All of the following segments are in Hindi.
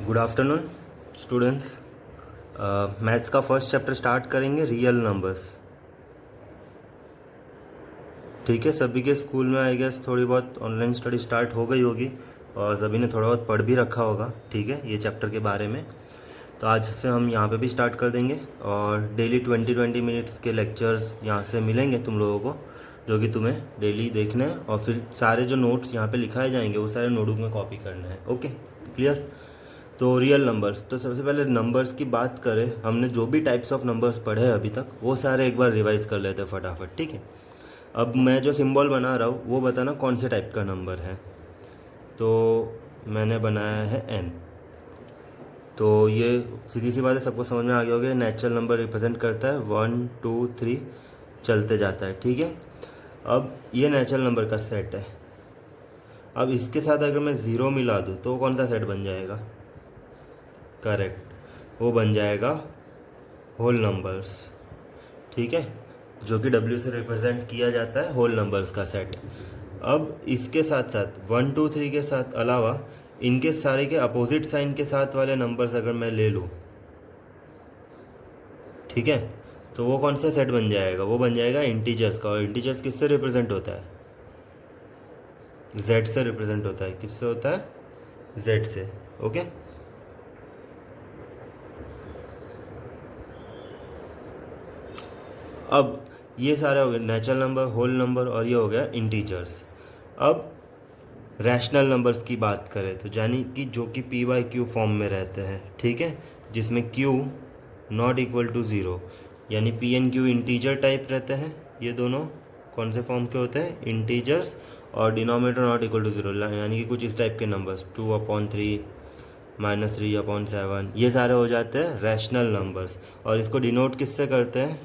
Good afternoon students. मैथ्स का फर्स्ट चैप्टर स्टार्ट करेंगे, रियल नंबर्स। ठीक है, सभी के स्कूल में आई गेस थोड़ी बहुत ऑनलाइन स्टडी स्टार्ट हो गई होगी और सभी ने थोड़ा बहुत पढ़ भी रखा होगा। ठीक है, ये चैप्टर के बारे में तो आज से हम यहाँ पे भी स्टार्ट कर देंगे और डेली 20-20 मिनट्स के लेक्चर्स यहाँ से मिलेंगे तुम लोगों को, जो कि तुम्हें डेली देखने हैं और फिर सारे जो नोट्स यहाँ पे लिखाए जाएंगे वो सारे नोटबुक में कॉपी करना है। Okay, clear. तो रियल नंबर्स, तो सबसे पहले नंबर्स की बात करें, हमने जो भी टाइप्स ऑफ नंबर्स पढ़े हैं अभी तक वो सारे एक बार रिवाइज कर लेते हैं फटाफट। ठीक है, अब मैं जो सिंबल बना रहा हूँ वो बताना कौन से टाइप का नंबर है। तो मैंने बनाया है n। तो ये सीधी सी बात है, सबको समझ में आ गया होगा, नेचुरल नंबर रिप्रेजेंट करता है 1 2 3 चलते जाता है। ठीक है, अब ये नेचुरल नंबर का सेट है। अब इसके साथ अगर मैं ज़ीरो मिला दूँ तो कौन सा सेट बन जाएगा? करेक्ट, वो बन जाएगा होल नंबर्स। ठीक है, जो कि W से रिप्रेजेंट किया जाता है होल नंबर्स का सेट। अब इसके साथ साथ 1 2 3 के साथ अलावा इनके सारे के अपोजिट साइन के साथ वाले नंबर्स अगर मैं ले लूँ, ठीक है, तो वो कौन सा सेट बन जाएगा? वो बन जाएगा इंटीजर्स का। और इंटीजर्स किससे रिप्रेजेंट होता है? Z से रिप्रेजेंट होता है। किससे होता है? Z से। ओके, अब ये सारे हो गए नेचुरल नंबर, होल नंबर और ये हो गया इंटीजर्स। अब रैशनल नंबर्स की बात करें तो यानी कि जो कि P/Q फॉर्म में रहते हैं। ठीक है, जिसमें Q not equal to zero, यानी P and Q integer type रहते हैं। ये दोनों कौन से फॉर्म के होते हैं? इंटीजर्स। और denominator not equal to zero, यानी कि कुछ इस टाइप के नंबर्स 2/3 -3/7, ये सारे हो जाते हैं रैशनल नंबर्स। और इसको डिनोट किससे करते हैं?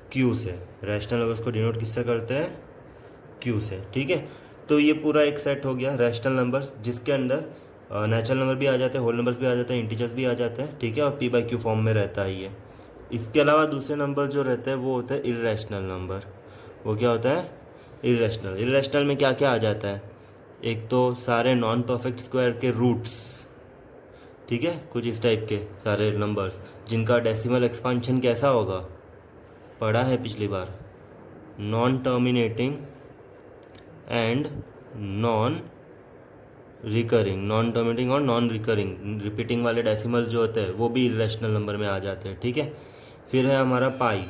Q से। रैशनल नंबर्स को डिनोट किससे करते हैं? Q से। ठीक है, तो ये पूरा एक सेट हो गया रैशनल नंबर्स, जिसके अंदर नेचुरल नंबर भी आ जाते हैं, होल नंबर्स भी आ जाते हैं, इंटीजर्स भी आ जाते हैं। ठीक है, और P/Q फॉर्म में रहता है ये। इसके अलावा दूसरे नंबर जो रहते हैं वो होते हैं इर्रेशनल नंबर। वो क्या होता है? इर्रेशनल। इर्रेशनल में क्या क्या आ जाता है? एक तो सारे नॉन परफेक्ट स्क्वायर के रूट्स। ठीक है, कुछ इस टाइप के सारे नंबर्स जिनका डेसिमल एक्सपांशन कैसा होगा, पढ़ा है पिछली बार, non terminating and non recurring. Non terminating और नॉन रिकरिंग, रिपीटिंग वाले डेसिमल जो होते हैं वो भी इर्रेशनल नंबर में आ जाते हैं। ठीक है, फिर है हमारा पाई।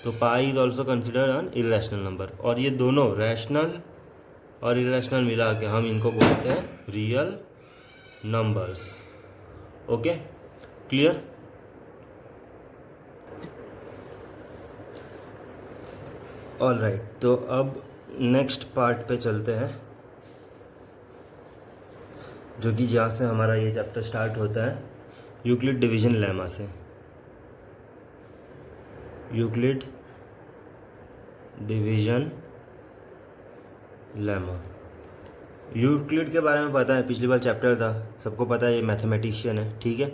तो pi is also considered an irrational number. और ये दोनों रैशनल और इर्रेशनल मिला के हम इनको बोलते हैं real numbers. Okay, clear. All right, तो अब नेक्स्ट पार्ट पे चलते हैं, जो कि जहाँ से हमारा ये चैप्टर स्टार्ट होता है, यूक्लिड डिवीजन लेमा से। Euclid division lemma. यूक्लिड के बारे में पता है, पिछली बार चैप्टर था, सबको पता है, ये मैथमेटिशियन है। ठीक है,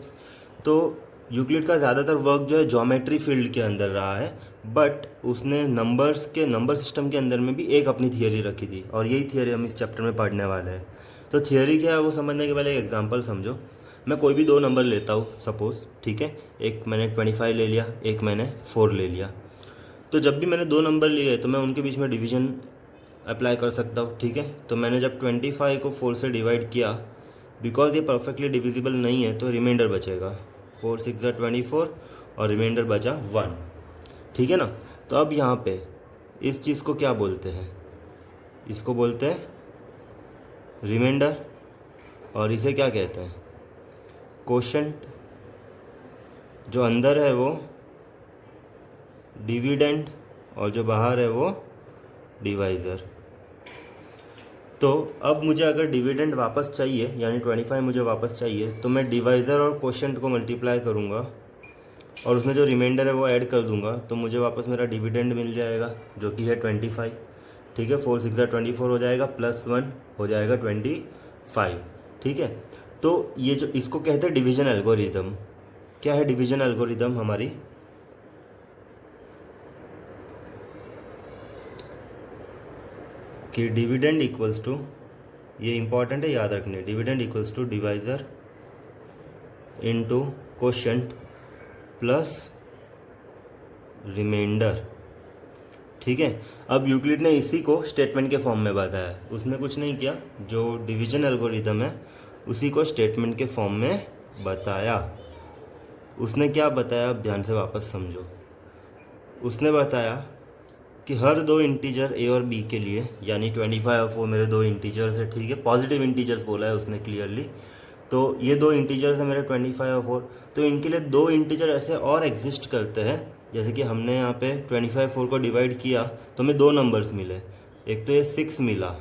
तो यूक्लिड का ज़्यादातर वर्क जो है ज्योमेट्री फील्ड के अंदर रहा है, बट उसने नंबर्स के नंबर सिस्टम के अंदर में भी एक अपनी थियरी रखी थी और यही थियरी हम इस चैप्टर में पढ़ने वाले हैं। तो थियरी क्या है वो समझने के पहले एक एग्जांपल समझो। मैं कोई भी दो नंबर लेता हूँ सपोज़, ठीक है, एक मैंने 25 ले लिया, एक मैंने 4 ले लिया। तो जब भी मैंने दो नंबर लिए तो मैं उनके बीच में डिवीजन अप्लाई कर सकता हूँ। ठीक है, तो मैंने जब 25 को 4 से डिवाइड किया, बिकॉज ये परफेक्टली डिविजिबल नहीं है तो रिमाइंडर बचेगा 4 6 24 और रिमाइंडर बचा 1। ठीक है ना, तो अब यहाँ पे इस चीज़ को क्या बोलते हैं? इसको बोलते हैं रिमाइंडर, और इसे क्या कहते हैं? कोशेंट। जो अंदर है वो डिविडेंड और जो बाहर है वो डिवाइज़र। तो अब मुझे अगर डिविडेंड वापस चाहिए, यानी 25 मुझे वापस चाहिए, तो मैं डिवाइज़र और कोशेंट को मल्टीप्लाई करूँगा और उसमें जो रिमाइंडर है वो ऐड कर दूंगा, तो मुझे वापस मेरा डिविडेंड मिल जाएगा जो कि है 25। ठीक है, 4 6 24 हो जाएगा, +1 हो जाएगा 25। ठीक है, तो ये जो इसको कहते हैं डिवीजन एल्गोरिदम। क्या है डिवीजन एल्गोरिदम हमारी? कि डिविडेंड इक्वल्स टू, ये इंपॉर्टेंट है याद रखने, dividend equals to divisor into quotient plus remainder. ठीक है, अब यूक्लिड ने इसी को स्टेटमेंट के फॉर्म में बताया। उसने कुछ नहीं किया, जो डिवीजन एल्गोरिदम है उसी को स्टेटमेंट के फॉर्म में बताया। उसने क्या बताया, अब ध्यान से वापस समझो। उसने बताया कि हर दो इंटीजर ए और बी के लिए, यानी 25 और 4 मेरे दो इंटीजर्स है, ठीक है, पॉजिटिव इंटीजर्स बोला है उसने क्लियरली। तो ये दो इंटीजर्स हैं मेरे 25 और 4, तो इनके लिए दो इंटीजर ऐसे और एग्जिस्ट करते हैं। जैसे कि हमने यहाँ पे 25 4 को डिवाइड किया तो हमें दो नंबर्स मिले, एक तो ये 6 मिला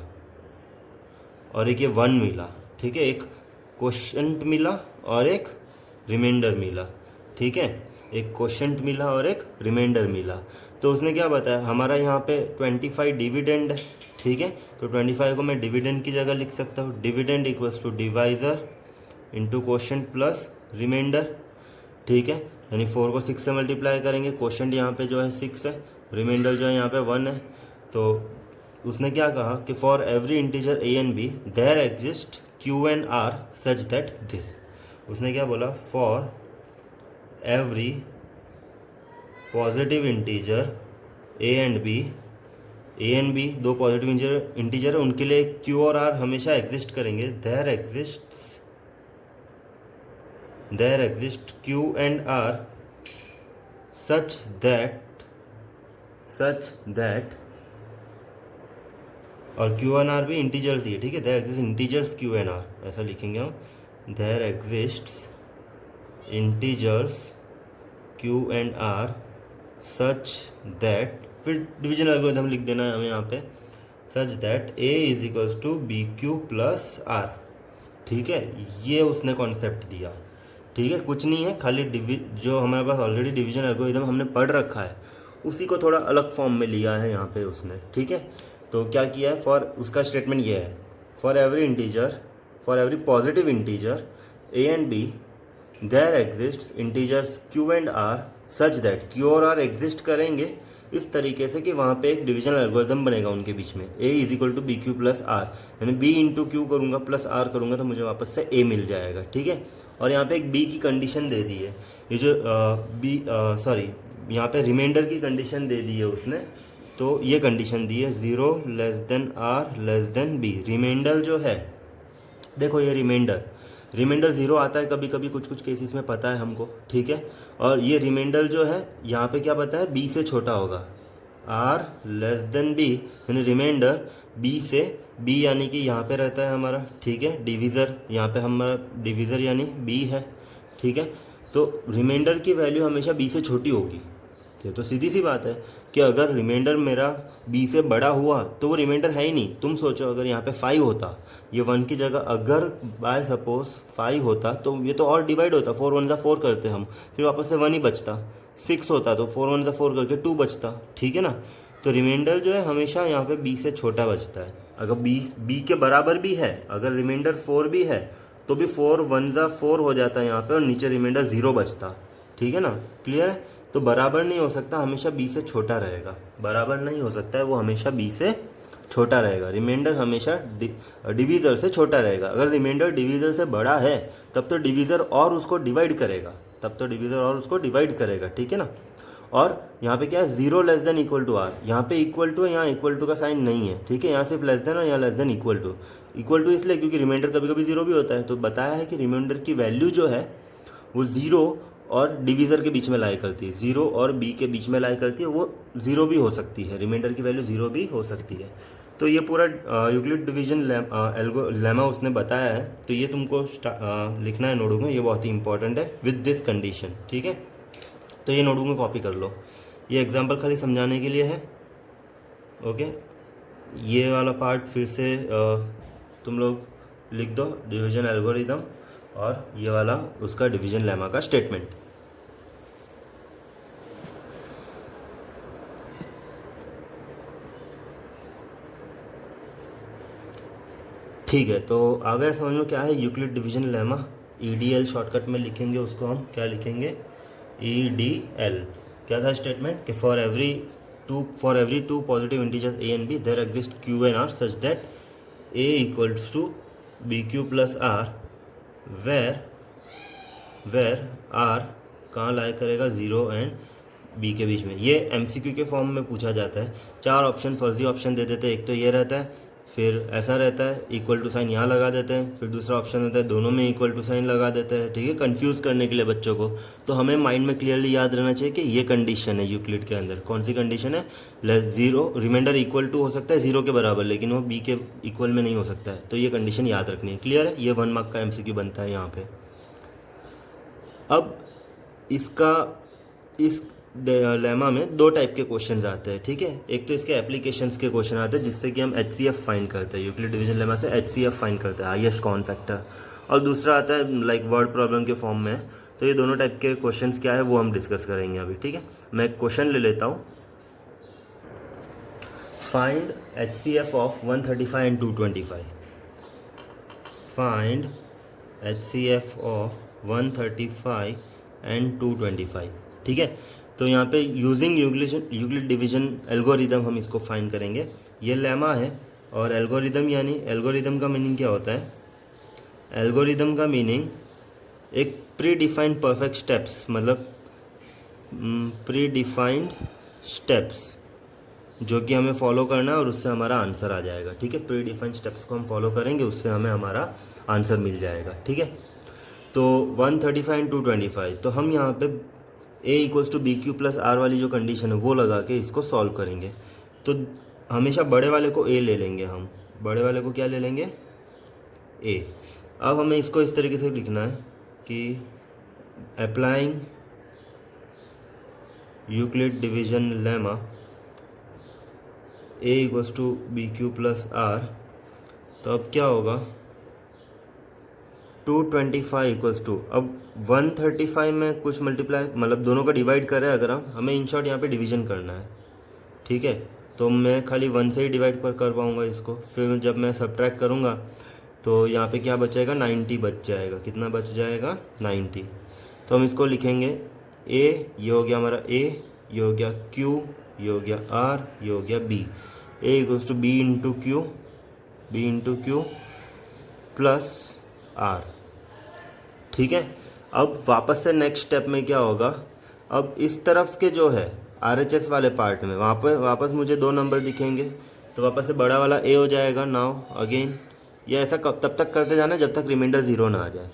और एक ये 1 मिला। ठीक है, एक क्वोशंट मिला और एक रिमाइंडर मिला। ठीक है, एक क्वोशंट मिला और एक रिमाइंडर मिला। तो उसने क्या बताया, हमारा यहाँ पे 25 डिविडेंड है। ठीक है, तो 25 को मैं डिविडेंड की जगह लिख सकता हूँ, dividend equals to divisor into quotient plus remainder. ठीक है, यानी 4 को 6 से मल्टीप्लाई करेंगे, क्वोशंट यहाँ पे जो है 6 है, रिमाइंडर जो है यहाँ पे 1 है। तो उसने क्या कहा कि for every integer A and B there exist Q and R such that this. उसने क्या बोला, for every positive integer A and B दो पॉजिटिव इंटीजर है, उनके लिए क्यू और आर हमेशा एग्जिस्ट करेंगे। There exist Q and R such that और क्यू एन आर भी इंटीजर्स ही है। ठीक है, there exist integers Q and R, ऐसा लिखेंगे हम, there exists integers Q and R such that, फिर डिवीजन एल्गोरिथम लिख देना है हमें यहाँ पे, such that A is equals to B Q plus R. ठीक है, ये उसने कॉन्सेप्ट दिया। ठीक है, कुछ नहीं है, खाली जो हमारे पास ऑलरेडी डिवीजन एल्गोरिथम हमने पढ़ रखा है उसी को थोड़ा अलग फॉर्म में लिया है यहाँ पे उसने। ठीक है, तो क्या किया है, फॉर उसका स्टेटमेंट ये है, for every positive integer A and B there exists integers Q and R such that, Q और आर एग्जिस्ट करेंगे इस तरीके से कि वहाँ पे एक डिवीजन एल्गोरिथम बनेगा उनके बीच में, A is equal to B Q plus R, यानी बी इंटू क्यू करूँगा प्लस आर करूँगा तो मुझे वापस से ए मिल जाएगा। ठीक है, और यहाँ पे एक बी की कंडीशन दे दी है, ये जो यहाँ पे रिमाइंडर की कंडीशन दे दी है उसने। तो ये कंडीशन दी है 0 less than R less than B. Remainder जो है, देखो ये रिमाइंडर 0 आता है कभी कभी कुछ कुछ केसेस में, पता है हमको। ठीक है, और ये रिमाइंडर जो है यहाँ पे क्या पता है, बी से छोटा होगा, आर लेस देन बी, यानी रिमाइंडर बी से, बी यानी कि यहाँ पे रहता है हमारा। ठीक है, डिवीज़र यहाँ पे हमारा डिवीज़र यानी बी है। ठीक है, तो रिमाइंडर की वैल्यू हमेशा बी से छोटी होगी। तो सीधी सी बात है कि अगर रिमाइंडर मेरा बी से बड़ा हुआ तो वो रिमाइंडर है ही नहीं। तुम सोचो अगर यहाँ पे 5 होता, ये 1 की जगह अगर बाय सपोज 5 होता तो ये तो और डिवाइड होता, 4 1 4 करते हम, फिर वापस से 1 ही बचता। 6 होता तो 4 1 4 करके 2 बचता। ठीक है ना, तो रिमाइंडर जो है हमेशा यहाँ पे बी से छोटा बचता है। अगर बी के बराबर भी है, अगर रिमाइंडर 4 भी है तो भी 4 1 4 हो जाता है यहाँ पे और नीचे रिमाइंडर 0 बचता। ठीक है ना, क्लियर है। तो बराबर नहीं हो सकता, हमेशा बी से छोटा रहेगा, बराबर नहीं हो सकता है, वो हमेशा बी से छोटा रहेगा। रिमाइंडर हमेशा डिवीज़र से छोटा रहेगा। अगर रिमाइंडर डिवीज़र से बड़ा है तब तो डिवीज़र और उसको डिवाइड करेगा, ठीक है ना। और यहाँ पे क्या है, 0 less than equal to R, यहाँ पे इक्वल टू है, यहाँ इक्वल टू का साइन नहीं है। ठीक है, यहाँ सिर्फ लेस देन और यहाँ लेस देन इक्वल टू इसलिए क्योंकि रिमाइंडर कभी कभी 0 भी होता है। तो बताया है कि रिमाइंडर की वैल्यू जो है वो 0 और डिवीज़र के बीच में लाई करती है, 0 और बी के बीच में लाई करती है। वो 0 भी हो सकती है, रिमाइंडर की वैल्यू 0 भी हो सकती है। तो ये पूरा यूक्लिड डिवीजन लेमा उसने बताया है, तो ये तुमको लिखना है नोटबुक में, ये बहुत ही इंपॉर्टेंट है विद दिस कंडीशन। ठीक है, तो ये नोटबुक में कॉपी कर लो, ये एग्जांपल खाली समझाने के लिए है। ओके, ये वाला पार्ट फिर से तुम लोग लिख दो, डिवीजन एल्गोरिदम, और ये वाला उसका डिवीजन लेमा का स्टेटमेंट। ठीक है, तो आगे समझ में क्या है Euclid division lemma. EDL shortcut में लिखेंगे उसको, हम क्या लिखेंगे, EDL। क्या था स्टेटमेंट कि for every two positive integers A and B there exist Q and R such that A equals to B Q plus R, where where R कहाँ लाई करेगा, 0 एंड बी के बीच में। ये एमसीक्यू के फॉर्म में पूछा जाता है। 4 ऑप्शन फर्जी ऑप्शन दे देते हैं। एक तो ये रहता है, फिर ऐसा रहता है इक्वल टू साइन यहाँ लगा देते हैं, फिर दूसरा ऑप्शन होता है दोनों में इक्वल टू साइन लगा देते हैं, ठीक है, कंफ्यूज करने के लिए बच्चों को। तो हमें माइंड में क्लियरली याद रहना चाहिए कि ये कंडीशन है यूक्लिड के अंदर। कौन सी कंडीशन है, लेस 0 रिमाइंडर इक्वल टू हो सकता है 0 के बराबर, लेकिन वो बी के इक्वल में नहीं हो सकता है। तो ये कंडीशन याद रखनी है। क्लियर है, ये 1 मार्क का एमसीक्यू बनता है यहाँ पे। अब इसका इस लेमा में 2 टाइप के क्वेश्चंस आते हैं, ठीक है। एक तो इसके एप्लीकेशंस के क्वेश्चन आते हैं जिससे कि हम एचसीएफ फाइंड करते हैं, यूक्लिड डिवीजन लेमा से एचसीएफ फाइंड करते हैं, हाईएस्ट कॉमन फैक्टर। और दूसरा आता है लाइक वर्ड प्रॉब्लम के फॉर्म में। तो ये दोनों टाइप के क्वेश्चंस क्या है वो हम डिस्कस करेंगे अभी, ठीक है। मैं एक क्वेश्चन ले लेता हूँ। Find HCF of 135 and 225। Find HCF of 135 and 225, ठीक है। तो यहाँ पे यूजिंग यूक्लिड डिवीजन एल्गोरिदम हम इसको फाइंड करेंगे। ये लेमा है। और एल्गोरिदम यानी एल्गोरिदम का मीनिंग क्या होता है, एल्गोरिदम का मीनिंग एक प्री डिफाइंड परफेक्ट स्टेप्स, मतलब प्री डिफाइंड स्टेप्स जो कि हमें फॉलो करना है और उससे हमारा आंसर आ जाएगा, ठीक है। प्री डिफाइंड स्टेप्स को हम फॉलो करेंगे, उससे हमें हमारा आंसर मिल जाएगा, ठीक है। तो 135 एंड 225, तो हम यहाँ पे a equals to B Q plus R वाली जो कंडीशन है वो लगा के इसको सॉल्व करेंगे। तो हमेशा बड़े वाले को a ले लेंगे, हम बड़े वाले को क्या ले लेंगे, a। अब हमें इसको इस तरीके से लिखना है कि applying Euclid division lemma a equals to B Q plus R. तो अब क्या होगा, 225 इक्वल्स टू, अब 135 में कुछ मल्टीप्लाई मतलब दोनों का डिवाइड करें अगर हम, हमें इन शॉर्ट यहाँ पे डिवीजन करना है, ठीक है। तो मैं खाली 1 से ही डिवाइड कर पाऊँगा इसको। फिर जब मैं सब्ट्रैक्ट करूँगा तो यहाँ पे क्या बचेगा, 90 बच जाएगा। कितना बच जाएगा, 90। तो हम इसको लिखेंगे a, ये हो गया हमारा a, ये हो गया q, ये हो गया r, ये हो गया b। a equals to b into Q plus r, ठीक है। अब वापस से नेक्स्ट स्टेप में क्या होगा, अब इस तरफ के जो है RHS वाले पार्ट में वहाँ पे वापस मुझे 2 नंबर दिखेंगे। तो वापस से बड़ा वाला a हो जाएगा नाउ अगेन। ये ऐसा तब तक करते जाना जब तक रिमाइंडर 0 ना आ जाए।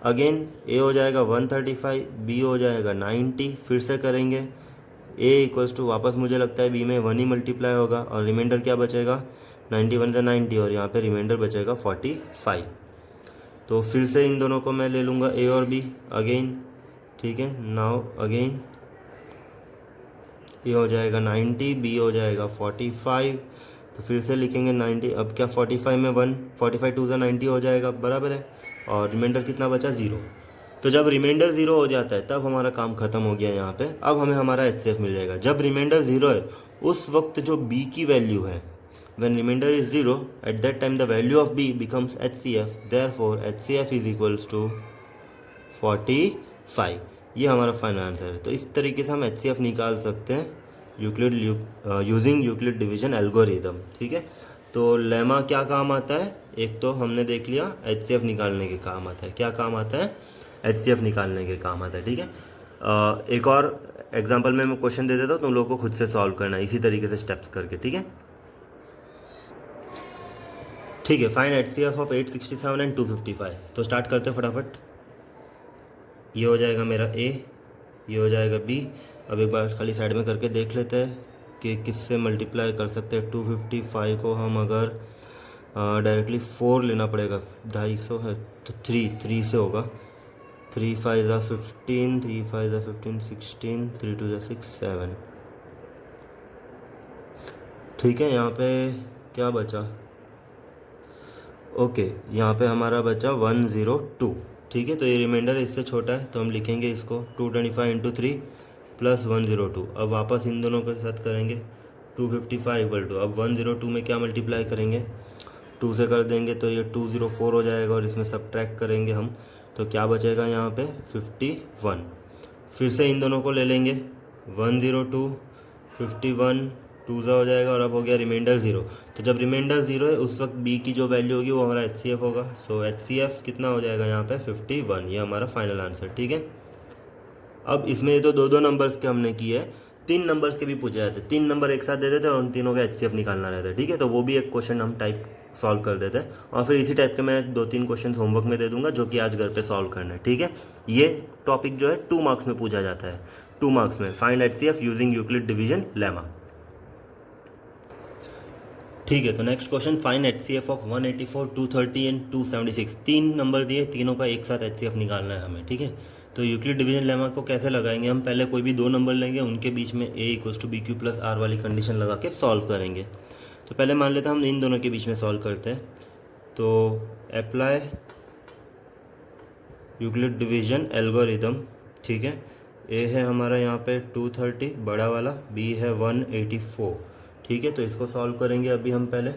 अगेन a हो जाएगा 135, b हो जाएगा 90। फिर से करेंगे a इक्वल्स टू, वापस मुझे लगता है b में 1 ही मल्टीप्लाई होगा और रिमाइंडर क्या बचेगा, 91 से 90, और यहाँ पे रिमाइंडर बचेगा 45। तो फिर से इन दोनों को मैं ले लूँगा a और b अगेन, ठीक है। नाउ अगेन a हो जाएगा 90, b हो जाएगा 45। तो फिर से लिखेंगे 90। अब क्या 45 में 1, 45 2 से 90 हो जाएगा, बराबर है। और रिमाइंडर कितना बचा, 0। तो जब रिमाइंडर 0 हो जाता है तब हमारा काम खत्म हो गया यहाँ पे। अब हमें हमारा एचसीएफ मिल जाएगा। जब रिमाइंडर 0 है उस वक्त जो b की वैल्यू है, when remainder is 0, at that time the value of b becomes HCF, therefore HCF is equals to 45। ये हमारा फाइनल आंसर है। तो इस तरीके से हम HCF निकाल सकते हैं यूजिंग यूक्लिड डिवीजन एल्गोरिदम, ठीक है। तो लेमा क्या काम आता है, एक तो हमने देख लिया HCF निकालने के काम आता है। क्या काम आता है, HCF निकालने के काम आता है, ठीक है। एक और एग्जाम्पल में मैं क्वेश्चन दे देता हूँ, तुम लोगों को खुद से सॉल्व करना है इसी तरीके से स्टेप्स करके, ठीक है। ठीक है, फाइंड एचसीएफ ऑफ 867 एंड 255। तो स्टार्ट करते हैं फटाफट। ये हो जाएगा मेरा a, ये हो जाएगा b। अब एक बार खाली साइड में करके देख लेते हैं कि किससे मल्टीप्लाई कर सकते हैं। 255 को हम अगर डायरेक्टली 4 लेना पड़ेगा, 250 है तो 3 से होगा। 3 5 ज़ा 15, 3 5 ज़ा 15, 16, 3 2 ज़ा 6 7, ठीक है। यहाँ पे क्या बचा, ओके यहाँ पे हमारा बचा 102, ठीक है। तो ये रिमाइंडर इससे छोटा है तो हम लिखेंगे इसको 225 इंटू 3 प्लस 102। अब वापस इन दोनों के साथ करेंगे 255 इक्वल टू, अब 102 में क्या मल्टीप्लाई करेंगे, 2 से कर देंगे तो ये 204 हो जाएगा और इसमें सब्ट्रैक्ट करेंगे हम तो क्या बचेगा यहाँ पे 51। फिर से इन दोनों को ले लेंगे 102 51, 2 ज़ा हो जाएगा और अब हो गया रिमाइंडर 0। तो जब रिमाइंडर 0 है उस वक्त b की जो वैल्यू होगी वो हमारा HCF होगा। सो HCF कितना हो जाएगा यहाँ पे 51, ये हमारा फाइनल आंसर। ठीक है, अब इसमें ये तो दो दो नंबर्स के हमने किए हैं, 3 नंबर्स के भी पूछे जाते, 3 नंबर एक साथ दे देते और उन तीनों का HCF निकालना रहता है। ठीक है, तो वो भी एक क्वेश्चन हम टाइप सॉल्व कर देते हैं और फिर इसी टाइप के मैं 2-3 क्वेश्चन होमवर्क में दे दूंगा जो कि आज घर पे सॉल्व करना है। ठीक है, ये टॉपिक जो है 2 मार्क्स में पूछा जाता है, 2 मार्क्स में, find HCF using Euclid division lemma. ठीक है, तो next question, find HCF of 184, 230 and 276। 3 number दिए, तीनों का एक साथ HCF निकालना है हमें। ठीक है, तो यूक्लिड डिवीजन लेमा को कैसे लगाएंगे हम, पहले कोई भी 2 नंबर लेंगे, उनके बीच में a = BQ + R वाली कंडीशन लगा के सॉल्व करेंगे। तो पहले मान लेते हैं हम इन दोनों के बीच में सॉल्व करते हैं। तो अप्लाई यूक्लिड डिवीजन एल्गोरिदम। ठीक है, a है हमारा यहाँ पे 230 बड़ा वाला, b है 184। ठीक है, तो इसको सॉल्व करेंगे अभी हम पहले।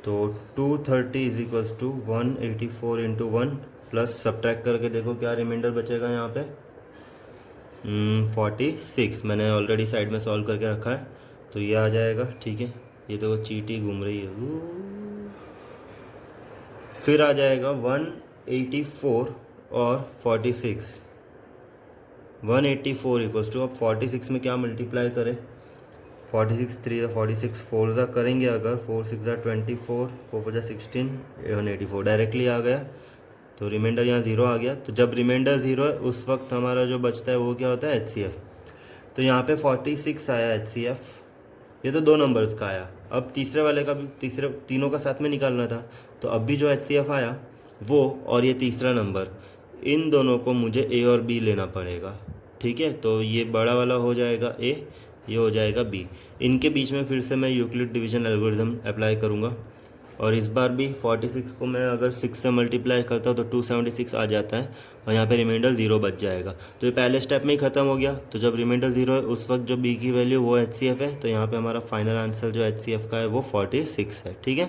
तो 230 = 184 × 1 प्लस सब्ट्रैक्ट करके देखो क्या रिमाइंडर बचेगा यहाँ पे, 46। मैंने ऑलरेडी साइड में सॉल्व करके रखा है, तो ये आ जाएगा। ठीक है, ये देखो चीटी घूम रही है। फिर आ जाएगा 184 और 46। 184 = अब 46 में क्या मल्टीप्लाई करें, 46 3 46 4 करेंगे अगर, 4 6 24, 4 4 16, 184 डायरेक्टली आ गया। तो रिमाइंडर यहाँ 0 आ गया। तो जब रिमाइंडर 0 है उस वक्त हमारा जो बचता है वो क्या होता है, HCF। तो यहाँ पे 46 आया HCF, ये तो 2 नंबर्स का आया। अब तीसरे वाले का भी, तीसरे तीनों का साथ में निकालना था, तो अब भी जो HCF आया वो और ये तीसरा नंबर, इन दोनों को मुझे A और B लेना पड़ेगा। ठीक है, तो ये बड़ा वाला हो जाएगा A, ये हो जाएगा B। इनके बीच में फिर से मैं यूक्लिड डिवीजन एल्गोरिथम अप्लाई करूँगा और इस बार भी 46 को मैं अगर 6 से मल्टीप्लाई करता हूँ तो 276 आ जाता है और यहाँ पे रिमाइंडर 0 बच जाएगा। तो ये पहले स्टेप में ही ख़त्म हो गया। तो जब रिमाइंडर 0 है उस वक्त जो B की वैल्यू वो HCF है, तो यहाँ पे हमारा फाइनल आंसर जो HCF का है वो 46 है। ठीक है,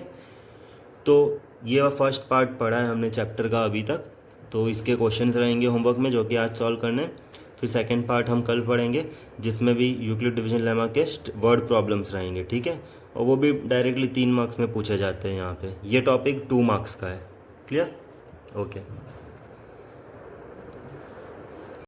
तो ये फर्स्ट पार्ट पढ़ा है हमने चैप्टर का अभी तक, तो इसके क्वेश्चंस रहेंगे होमवर्क में जो कि आज सॉल्व करने हैं। फिर सेकंड पार्ट हम कल पढ़ेंगे जिसमें भी यूक्लिड डिवीजन लेमा के वर्ड प्रॉब्लम्स रहेंगे। ठीक है, और वो भी डायरेक्टली 3 मार्क्स में पूछे जाते हैं यहाँ पे। ये टॉपिक 2 मार्क्स का है। क्लियर? ओके।